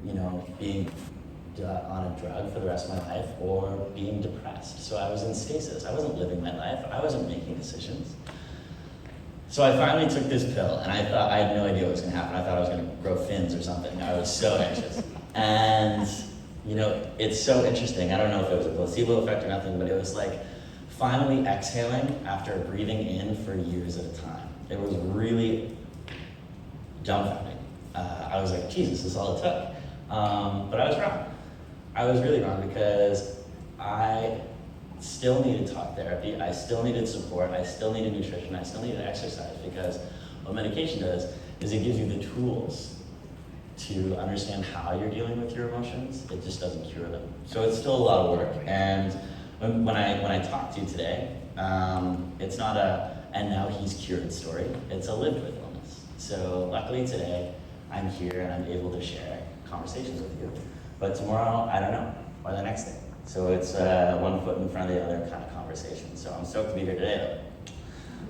being on a drug for the rest of my life or being depressed. So I was in stasis. I wasn't living my life. I wasn't making decisions. So I finally took this pill, and I had no idea what was going to happen. I thought I was going to grow fins or something. I was so anxious. And, it's so interesting. I don't know if it was a placebo effect or nothing, but it was like finally exhaling after breathing in for years at a time. It was really dumbfounding. I was like, Jesus, this is all it took. But I was wrong. I was really wrong because I still needed talk therapy, I still needed support, I still needed nutrition, I still needed exercise, because what medication does is it gives you the tools to understand how you're dealing with your emotions. It just doesn't cure them. So it's still a lot of work. And when I talk to you today, it's not a "and now he's cured" story. It's a lived with illness. So luckily today, I'm here and I'm able to share conversations with you. But tomorrow, I don't know, or the next day. So it's one foot in front of the other kind of conversation. So I'm stoked to be here today,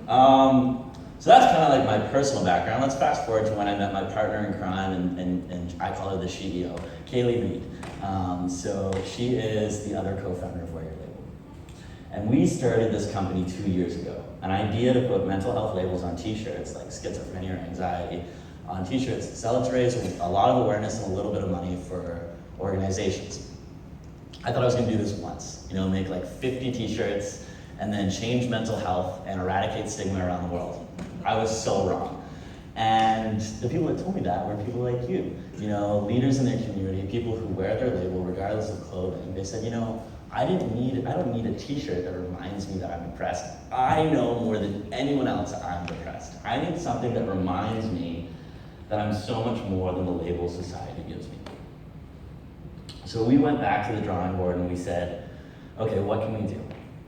though. So that's kind of like my personal background. Let's fast forward to when I met my partner in crime, and I call her the CEO, Kaylee Reed. So she is the other co-founder of Wear Your Label. And we started this company 2 years ago. An idea to put mental health labels on t-shirts, like schizophrenia or anxiety, on t-shirts, sell it to raise a lot of awareness and a little bit of money for organizations. I thought I was gonna do this once, make like 50 t-shirts and then change mental health and eradicate stigma around the world. I was so wrong. And the people that told me that were people like you, leaders in their community, people who wear their label regardless of clothing. They said, I don't need a t-shirt that reminds me that I'm depressed. I know more than anyone else I'm depressed. I need something that reminds me that I'm so much more than the label society gives me. So we went back to the drawing board and we said, okay, what can we do?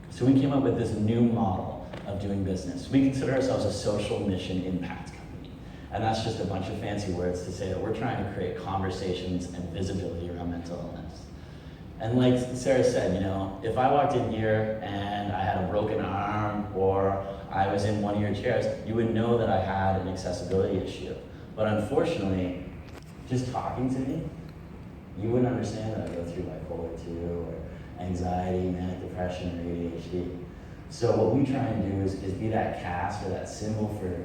So we came up with this new model of doing business. We consider ourselves a social mission impact company. And that's just a bunch of fancy words to say that we're trying to create conversations and visibility around mental illness. And like Sarah said, if I walked in here and I had a broken arm or I was in one of your chairs, you would know that I had an accessibility issue. But unfortunately, just talking to me, you wouldn't understand that I go through bipolar 2 or anxiety, manic depression, or ADHD. So what we try and do is be that cast or that symbol for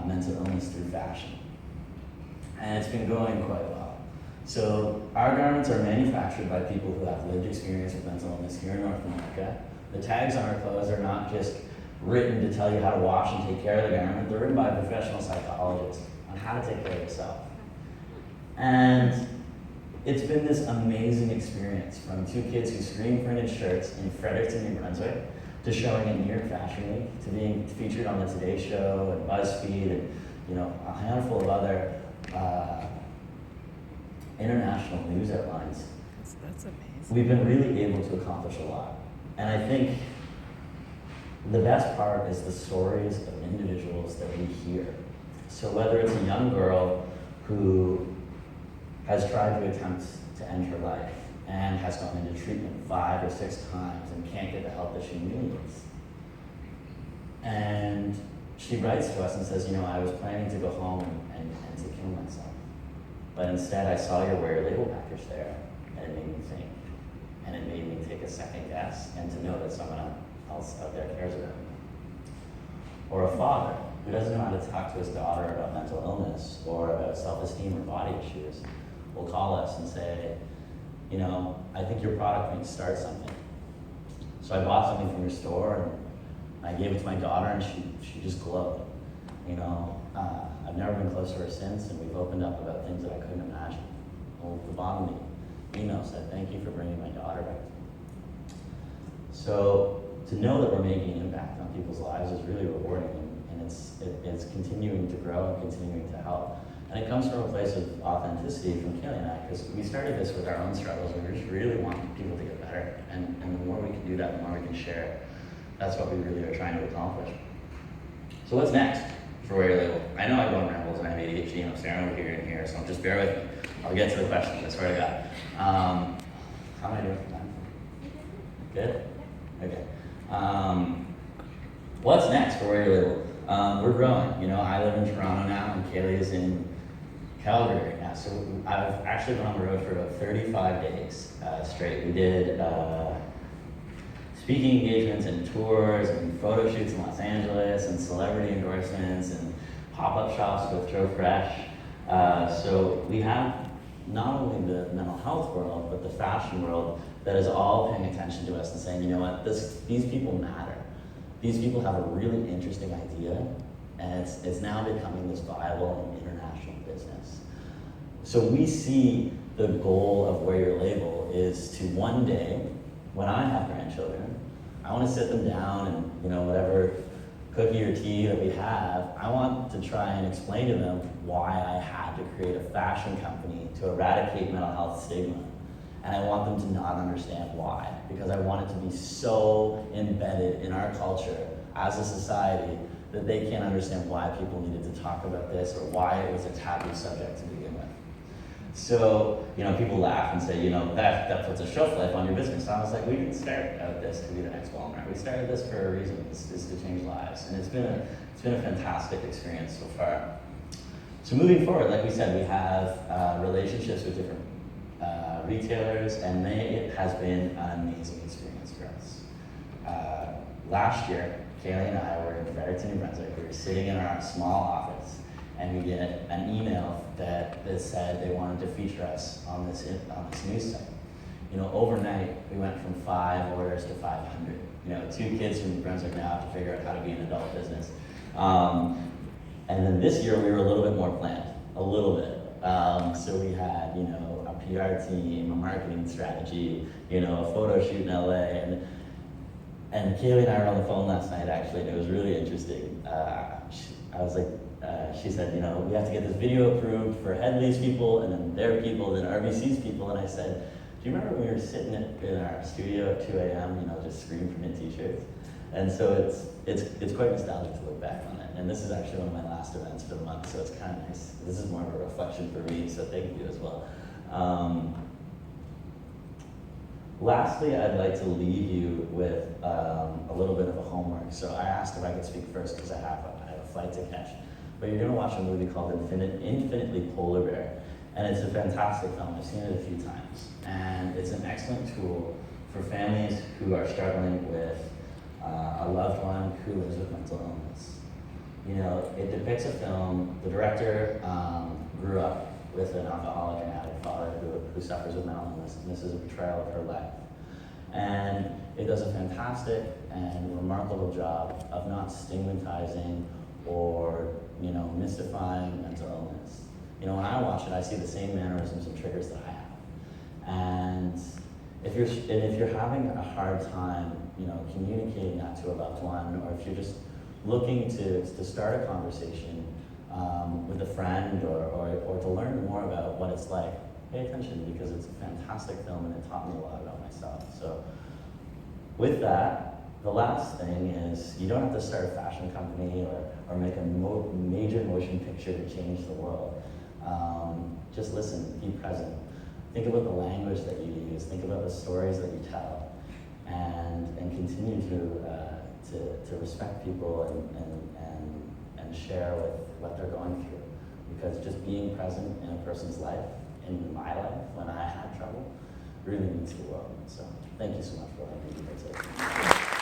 mental illness through fashion. And it's been going quite well. So our garments are manufactured by people who have lived experience with mental illness here in North America. The tags on our clothes are not just written to tell you how to wash and take care of the garment. They're written by professional psychologists on how to take care of yourself. And it's been this amazing experience, from 2 kids who screen printed shirts in Fredericton, New Brunswick, to showing at New York Fashion Week, to being featured on the Today Show and BuzzFeed and a handful of other international news outlines. That's amazing. We've been really able to accomplish a lot. And I think the best part is the stories of individuals that we hear. So whether it's a young girl who has tried to attempt to end her life and has gone into treatment 5 or 6 times and can't get the help that she needs. And she writes to us and says, I was planning to go home and to kill myself. But instead I saw your Wear Your Label package there, and it made me think. And it made me take a second guess and to know that someone else out there cares about me. Or a father who doesn't know how to talk to his daughter about mental illness or about self-esteem or body issues will call us and say, I think your product might start something. So I bought something from your store and I gave it to my daughter and she just glowed. I've never been close to her since, and we've opened up about things that I couldn't imagine. Well, the bottom of the email said, thank you for bringing my daughter back to me. So to know that we're making an impact on people's lives is really rewarding, and it's continuing to grow and continuing to help. And it comes from a place of authenticity from Kaylee and I, because we started this with our own struggles, and we just really want people to get better. And the more we can do that, the more we can share. That's what we really are trying to accomplish. So what's next for Wear Your Label? I know I go on rambles and I have ADHD and I'm staring over here and here, so just bear with me. I'll get to the questions, I swear to God. How am I doing for time? Good? Okay. What's next for Wear Your Label? We're growing. I live in Toronto now, and Kaylee is in Calgary, yeah. So I've actually been on the road for about 35 days straight. We did speaking engagements and tours and photo shoots in Los Angeles and celebrity endorsements and pop-up shops with Joe Fresh. So we have not only the mental health world, but the fashion world that is all paying attention to us and saying, you know what, these people matter. These people have a really interesting idea, and it's now becoming this viable and international business. So we see the goal of Wear Your Label is to one day, when I have grandchildren, I want to sit them down and, you know, whatever cookie or tea that we have, I want to try and explain to them why I had to create a fashion company to eradicate mental health stigma. And I want them to not understand why, because I want it to be so embedded in our culture as a society that they can't understand why people needed to talk about this or why it was a taboo subject to begin with. So, you know, people laugh and say, you know, that puts a shelf life on your business. And I was like, we didn't start out this to be the next Walmart. We started this for a reason, is to change lives. And it's been a fantastic experience so far. So moving forward, like we said, we have relationships with different retailers, and it has been an amazing experience for us. Last year, Kaylee and I were in Fredericton, New Brunswick. We were sitting in our small office, and we get an email that said they wanted to feature us on this news site. You know, overnight, we went from 5 orders to 500. You know, 2 kids from New Brunswick now have to figure out how to be an adult business. And then this year, we were a little bit more planned, a little bit. So we had, you know, a PR team, a marketing strategy, you know, a photo shoot in LA, and Kaylee and I were on the phone last night, actually, and it was really interesting. She said, you know, we have to get this video approved for Headley's people, and then their people, then RBC's people, and I said, do you remember when we were sitting in our studio at 2 a.m., you know, just screaming from in t-shirts? And so it's quite nostalgic to look back on it. And this is actually one of my last events for the month, so it's kind of nice. This is more of a reflection for me, so thank you as well. Lastly, I'd like to leave you with a little bit of a homework. So I asked if I could speak first because I have a flight to catch. But you're going to watch a movie called Infinitely Polar Bear. And it's a fantastic film. I've seen it a few times. And it's an excellent tool for families who are struggling with a loved one who lives with mental illness. You know, it depicts a film. The director grew up with an alcoholic and addict father who suffers with mental illness, and this is a portrayal of her life. And it does a fantastic and remarkable job of not stigmatizing or, you know, mystifying mental illness. You know, when I watch it, I see the same mannerisms and triggers that I have. And if you're having a hard time, you know, communicating that to a loved one, or if you're just looking to start a conversation with a friend or to learn more about what it's like, pay attention, because it's a fantastic film and it taught me a lot about myself. So with that, the last thing is you don't have to start a fashion company or make a major motion picture to change the world. Just listen, be present. Think about the language that you use, think about the stories that you tell, and continue to respect people and share with what they're going through. Because just being present in a person's life, in my life, when I had trouble, really means the world. So thank you so much for letting me participate.